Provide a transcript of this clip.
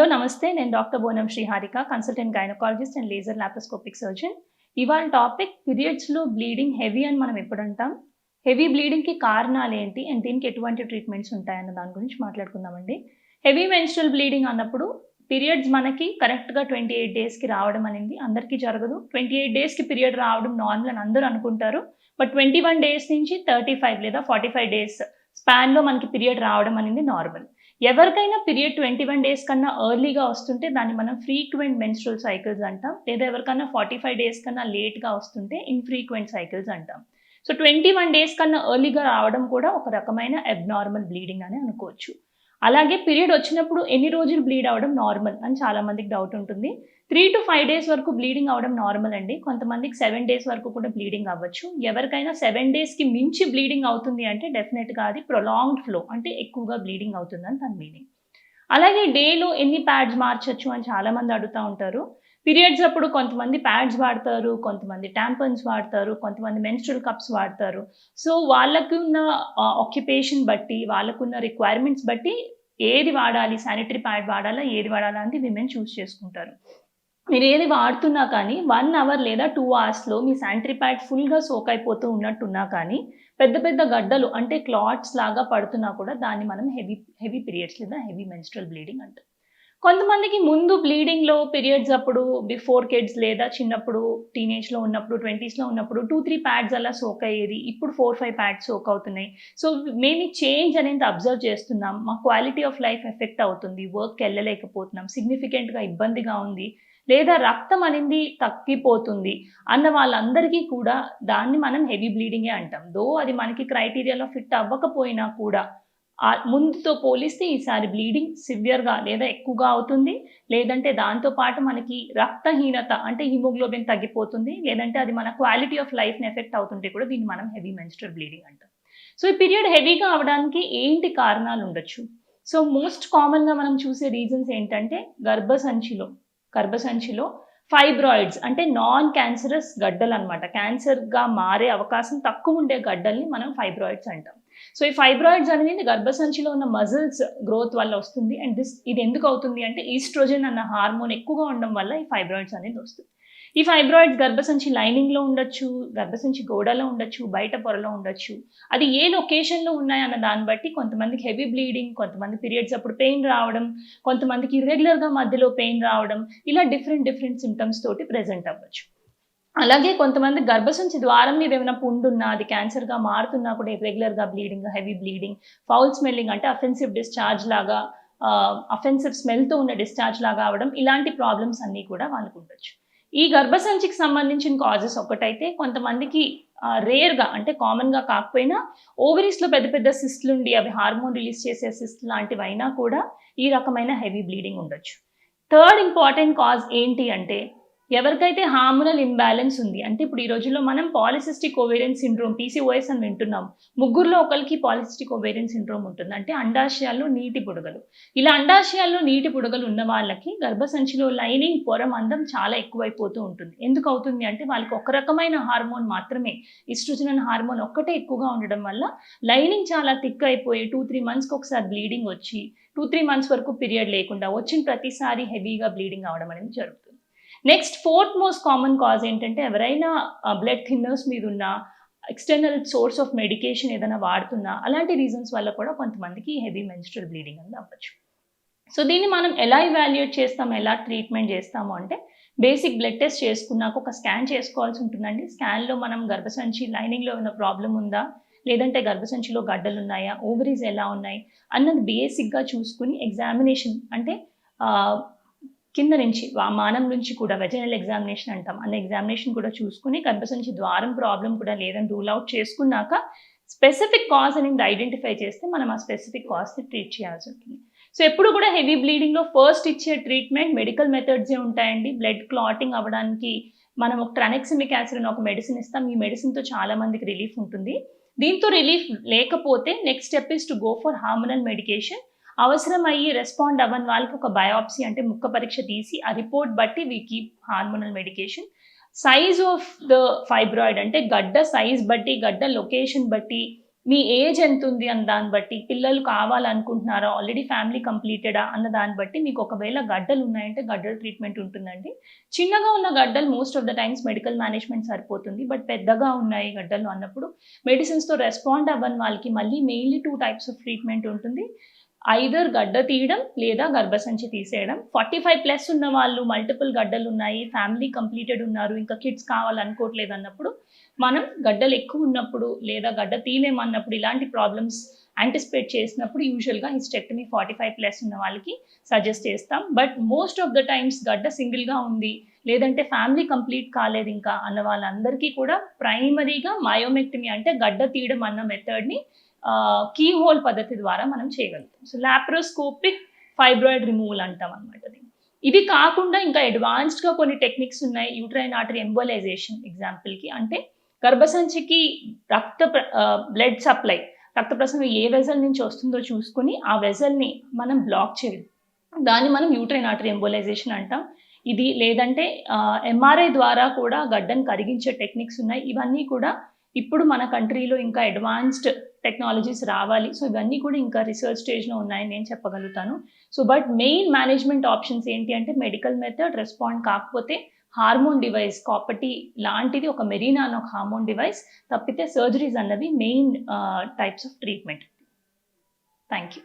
Hello నమస్తే, నేను doctor బోనం Sriharika, consultant gynaecologist and laser laparoscopic surgeon. ఇవాళ టాపిక్ పీరియడ్స్లో బ్లీడింగ్ హెవీ అని మనం ఎప్పుడు అంటాం, హెవీ బ్లీడింగ్కి కారణాలు ఏంటి అండ్ దీనికి ఎటువంటి ట్రీట్మెంట్స్ ఉంటాయన్న దాని గురించి మాట్లాడుకుందామండి. హెవీ మెన్స్ట్రల్ బ్లీడింగ్ అన్నప్పుడు పీరియడ్స్ మనకి కరెక్ట్గా 28 డేస్కి రావడం అనేది అందరికీ జరగదు. 28 డేస్కి పీరియడ్ రావడం నార్మల్ అని అందరూ అనుకుంటారు. బట్ 21 డేస్ నుంచి 35 లేదా 45 డేస్ స్పాన్లో మనకి పీరియడ్ రావడం అనేది నార్మల్. ఎవరికైనా పీరియడ్ 21 డేస్ కన్నా ఎర్లీగా వస్తుంటే దాన్ని మనం ఫ్రీక్వెంట్ మెన్స్ట్రల్ సైకిల్స్ అంటాం. లేదా ఎవరికన్నా 45 డేస్ కన్నా లేట్గా వస్తుంటే ఇన్ఫ్రీక్వెంట్ సైకిల్స్ అంటాం. సో 21 డేస్ కన్నా ఎర్లీగా రావడం కూడా ఒక రకమైన అబ్నార్మల్ బ్లీడింగ్ అని అనుకోవచ్చు. అలాగే పీరియడ్ వచ్చినప్పుడు ఎన్ని రోజులు బ్లీడ్ అవ్వడం నార్మల్ అని చాలామందికి డౌట్ ఉంటుంది. 3 to 5 డేస్ వరకు బ్లీడింగ్ అవ్వడం నార్మల్ అండి. కొంతమందికి 7 డేస్ వరకు కూడా బ్లీడింగ్ అవ్వచ్చు. ఎవరికైనా 7 డేస్కి మించి బ్లీడింగ్ అవుతుంది అంటే డెఫినెట్గా అది ప్రొలాంగ్డ్ ఫ్లో, అంటే ఎక్కువగా బ్లీడింగ్ అవుతుందని దాని మీనింగ్. అలాగే డేలో ఎన్ని ప్యాడ్స్ మార్చొచ్చు అని చాలామంది అడుగుతూ ఉంటారు. పీరియడ్స్ అప్పుడు కొంతమంది ప్యాడ్స్ వాడతారు, కొంతమంది ట్యాంపన్స్ వాడతారు, కొంతమంది మెన్స్ట్రల్ కప్స్ వాడతారు. సో వాళ్ళకున్న ఆక్యుపేషన్ బట్టి, వాళ్ళకున్న రిక్వైర్మెంట్స్ బట్టి ఏది వాడాలి, శానిటరీ ప్యాడ్ వాడాలా, ఏది వాడాలా అని విమెన్ చూస్ చేసుకుంటారు. మీరు ఏది వాడుతున్నా కానీ 1 అవర్ లేదా 2 అవర్స్లో మీ శానిటరీ ప్యాడ్ ఫుల్గా సోక్ అయిపోతూ ఉన్నట్టున్నా కానీ పెద్ద పెద్ద గడ్డలు అంటే క్లాట్స్ లాగా పడుతున్నా కూడా దాన్ని మనం హెవీ పీరియడ్స్ లేదా హెవీ మెన్స్ట్రల్ బ్లీడింగ్ అంటాం. కొంతమందికి ముందు బ్లీడింగ్లో పీరియడ్స్ అప్పుడు బిఫోర్ కిడ్స్ లేదా చిన్నప్పుడు టీనేజ్లో ఉన్నప్పుడు 20స్లో ఉన్నప్పుడు 2-3 ప్యాడ్స్ అలా సోక్ అయ్యేది. ఇప్పుడు 4-5 ప్యాడ్స్ సోక్ అవుతున్నాయి. సో మేము ఈ చేంజ్ అనేది అబ్జర్వ్ చేస్తున్నాం. మా క్వాలిటీ ఆఫ్ లైఫ్ ఎఫెక్ట్ అవుతుంది, వర్క్కి వెళ్ళలేకపోతున్నాం, సిగ్నిఫికెంట్గా ఇబ్బందిగా ఉంది, లేదా రక్తం అనేది తగ్గిపోతుంది అన్న వాళ్ళందరికీ కూడా దాన్ని మనం హెవీ బ్లీడింగే అంటాం. దో అది మనకి క్రైటీరియాలో ఫిట్ అవ్వకపోయినా కూడా ముందుతో పోలిస్తే ఈసారి బ్లీడింగ్ సివియర్గా లేదా ఎక్కువగా అవుతుంది, లేదంటే దాంతోపాటు మనకి రక్తహీనత అంటే హిమోగ్లోబిన్ తగ్గిపోతుంది, లేదంటే అది మన క్వాలిటీ ఆఫ్ లైఫ్ని ఎఫెక్ట్ అవుతుంటే కూడా దీన్ని మనం హెవీ మెన్స్ట్రల్ బ్లీడింగ్ అంటాం. సో ఈ పీరియడ్ హెవీగా అవడానికి ఏంటి కారణాలు ఉండొచ్చు? సో మోస్ట్ కామన్గా మనం చూసే రీజన్స్ ఏంటంటే గర్భసంచిలో ఫైబ్రాయిడ్స్ అంటే నాన్ క్యాన్సరస్ గడ్డలు అనమాట. క్యాన్సర్గా మారే అవకాశం తక్కువ ఉండే గడ్డల్ని మనం ఫైబ్రాయిడ్స్ అంటాం. సో ఈ ఫైబ్రాయిడ్స్ అనేది గర్భసంచిలో ఉన్న మజిల్స్ గ్రోత్ వల్ల వస్తుంది. అండ్ ఇది ఎందుకు అవుతుంది అంటే ఈస్ట్రోజన్ అన్న హార్మోన్ ఎక్కువగా ఉండడం వల్ల ఈ ఫైబ్రాయిడ్స్ అనేది వస్తుంది. ఈ ఫైబ్రాయిడ్స్ గర్భసంచి లైనింగ్లో ఉండొచ్చు, గర్భసంచి గోడలో ఉండొచ్చు, బయట పొరలో ఉండొచ్చు. అది ఏ లొకేషన్లో ఉన్నాయన్న దాన్ని బట్టి కొంతమందికి హెవీ బ్లీడింగ్, కొంతమంది పీరియడ్స్ అప్పుడు పెయిన్ రావడం, కొంతమందికి ఇర్రెగ్యులర్గా మధ్యలో పెయిన్ రావడం, ఇలా డిఫరెంట్ సింటమ్స్ తోటి ప్రెజెంట్ అవ్వచ్చు. అలాగే కొంతమంది గర్భసంచి ద్వారం మీద ఏమైనా పుండున్నా అది క్యాన్సర్గా మారుతున్నా కూడా ఇర్రెగ్యులర్గా bleeding, heavy bleeding, foul smelling అంటే అఫెన్సివ్ డిశ్చార్జ్ లాగా, అఫెన్సివ్ స్మెల్తో ఉన్న డిశ్చార్జ్ లాగా అవడం, ఇలాంటి ప్రాబ్లమ్స్ అన్నీ కూడా వాళ్ళకు ఉండొచ్చు. ఈ గర్భసంచికి సంబంధించిన కాజెస్ ఒకటైతే కొంతమందికి రేర్గా అంటే కామన్గా కాకపోయినా ఓవరీస్లో పెద్ద పెద్ద సిస్ట్లు ఉండి అవి హార్మోన్ రిలీజ్ చేసే సిస్ట్ లాంటివి అయినా కూడా ఈ రకమైన హెవీ బ్లీడింగ్ ఉండొచ్చు. థర్డ్ ఇంపార్టెంట్ కాజ్ ఏంటి అంటే ఎవరికైతే హార్మోనల్ ఇంబ్యాలెన్స్ ఉంది, అంటే ఇప్పుడు ఈ రోజుల్లో మనం పాలిసిస్టిక్ ఓవేరియన్ సిండ్రోమ్ PCOS అని వింటున్నాం. ముగ్గురులో ఒకరికి పాలిసిస్టిక్ ఓవేరియన్ సిండ్రోమ్ ఉంటుంది, అంటే అండాశయాల్లో నీటి బుడగలు. ఇలా అండాశయాల్లో నీటి బుడగలు ఉన్న వాళ్ళకి గర్భసంచిలో లైనింగ్ పొర మందం చాలా ఎక్కువైపోతూ ఉంటుంది. ఎందుకు అవుతుంది అంటే వాళ్ళకి ఒక రకమైన హార్మోన్ మాత్రమే, ఈస్ట్రోజన్ అనే హార్మోన్ ఒక్కటే ఎక్కువగా ఉండడం వల్ల లైనింగ్ చాలా థిక్ అయిపోయి 2-3 మంత్స్కి ఒకసారి బ్లీడింగ్ వచ్చి 2-3 మంత్స్ వరకు పీరియడ్ లేకుండా వచ్చిన ప్రతిసారి హెవీగా బ్లీడింగ్ అవడం అనేది జరుగుతుంది. Next fourth most common cause ఏంటంటే ఎవరైనా బ్లడ్ థిన్నర్స్ మీద ఉన్న, ఎక్స్టర్నల్ సోర్స్ ఆఫ్ మెడికేషన్ ఏదైనా వాడుతున్నా, అలాంటి రీజన్స్ వల్ల కూడా కొంతమందికి హెవీ మెన్స్ట్రల్ బ్లీడింగ్ అనేది అవ్వచ్చు. సో దీన్ని మనం ఎలా ఇవాల్యుయేట్ చేస్తాము, ఎలా ట్రీట్మెంట్ చేస్తాము అంటే బేసిక్ బ్లడ్ టెస్ట్ చేసుకున్నాక ఒక స్కాన్ చేసుకోవాల్సి ఉంటుందండి. స్కాన్లో మనం గర్భసంచి లైనింగ్లో ఉన్న ప్రాబ్లం ఉందా, లేదంటే గర్భసంచిలో గడ్డలు ఉన్నాయా, ఓవరీస్ ఎలా ఉన్నాయి అన్నది బేసిక్గా చూసుకుని ఎగ్జామినేషన్ అంటే కింద నుంచి మానం నుంచి కూడా వెజైనల్ ఎగ్జామినేషన్ అంటాం, అన్న ఎగ్జామినేషన్ కూడా చూసుకుని గర్భసంచి ద్వారం ప్రాబ్లం కూడా లేదని రూల్ అవుట్ చేసుకున్నాక స్పెసిఫిక్ కాజ్ అనేది ఐడెంటిఫై చేస్తే మనం ఆ స్పెసిఫిక్ కాజ్ని ట్రీట్ చేయాల్సి ఉంటుంది. సో ఎప్పుడు కూడా హెవీ బ్లీడింగ్లో ఫస్ట్ ఇచ్చే ట్రీట్మెంట్ మెడికల్ మెథడ్సే ఉంటాయండి. బ్లడ్ క్లాటింగ్ అవ్వడానికి మనం ఒక ట్రానెక్సిమిక్ యాసిడ్ అని ఒక మెడిసిన్ ఇస్తాం. ఈ మెడిసిన్తో చాలా మందికి రిలీఫ్ ఉంటుంది. దీంతో రిలీఫ్ లేకపోతే next step is to go for hormonal medication. అవసరమయ్యి రెస్పాండ్ అవ్వని వాళ్ళకి ఒక బయాప్సీ అంటే ముక్క పరీక్ష తీసి ఆ రిపోర్ట్ బట్టి we keep hormonal medication. Size of the fibroid అంటే గడ్డ సైజ్ బట్టి, గడ్డ లొకేషన్ బట్టి మీ ఏజ్ ఎంత ఉంది అన్న దాన్ని బట్టి, పిల్లలు కావాలనుకుంటున్నారా, ఆల్రెడీ ఫ్యామిలీ కంప్లీటెడా అన్న దాన్ని బట్టి మీకు ఒకవేళ గడ్డలు ఉన్నాయంటే గడ్డల ట్రీట్మెంట్ ఉంటుందండి. చిన్నగా ఉన్న గడ్డలు most of the times medical management సరిపోతుంది. బట్ పెద్దగా ఉన్నాయి గడ్డలు అన్నప్పుడు మెడిసిన్స్‌తో రెస్పాండ్ అవ్వని వాళ్ళకి మళ్ళీ మెయిన్‌లీ 2 టైప్స్ ఆఫ్ ట్రీట్మెంట్ ఉంటుంది. ఐదర్ గడ్డ తీయడం లేదా గర్భసంచి తీసేయడం. 45+ ఉన్న వాళ్ళు మల్టిపుల్ గడ్డలు ఉన్నాయి, ఫ్యామిలీ కంప్లీటెడ్ ఉన్నారు, ఇంకా కిడ్స్ కావాలనుకోవట్లేదు అన్నప్పుడు మనం గడ్డలు ఎక్కువ ఉన్నప్పుడు లేదా గడ్డ తీయలేమన్నప్పుడు ఇలాంటి ప్రాబ్లమ్స్ యాంటిసిపేట్ చేసినప్పుడు యూజువల్‌గా హిస్టెక్టమీ 45+ ఉన్న వాళ్ళకి సజెస్ట్ చేస్తాం. But most of the times గడ్డ సింగిల్‌గా ఉంది, లేదంటే ఫ్యామిలీ కంప్లీట్ కాలేదు ఇంకా అన్న వాళ్ళందరికీ కూడా ప్రైమరీగా మయోమెక్టమీ అంటే గడ్డ తీయడం అన్న మెథడ్‌ని కీ హోల్ పద్ధతి ద్వారా మనం చేయగలుగుతాం. సో లాప్రోస్కోపిక్ ఫైబ్రాయిడ్ రిమూవల్ అంటాం అనమాట దీన్ని. ఇది కాకుండా ఇంకా అడ్వాన్స్డ్‌గా కొన్ని టెక్నిక్స్ ఉన్నాయి. యూట్రైన్ ఆర్టరీ ఎంబోలైజేషన్ ఎగ్జాంపుల్‌కి అంటే గర్భసంచికి బ్లడ్ సప్లై, రక్త ప్రసరణ ఏ వెసల్ నుంచి వస్తుందో చూసుకొని ఆ వెసల్‌ని మనం బ్లాక్ చేయడం. దాన్ని మనం యూట్రైన్ ఆర్టరీ ఎంబోలైజేషన్ అంటాం. ఇది లేదంటే ఎంఆర్ఐ ద్వారా కూడా గడ్డను కరిగించే టెక్నిక్స్ ఉన్నాయి. ఇవన్నీ కూడా ఇప్పుడు మన కంట్రీలో ఇంకా అడ్వాన్స్డ్ టెక్నాలజీస్ రావాలి. సో ఇవన్నీ కూడా ఇంకా రిసర్చ్ స్టేజ్‌లో ఉన్నాయని నేను చెప్పగలుగుతాను. So but main management options ఏంటి అంటే మెడికల్ మెథడ్ రెస్పాండ్ కాకపోతే హార్మోన్ డివైస్ కాపర్టీ లాంటిది ఒక మెరీనా అనే ఒక హార్మోన్ డివైస్ తప్పితే సర్జరీస్ అన్నవి main types of treatment. Thank you.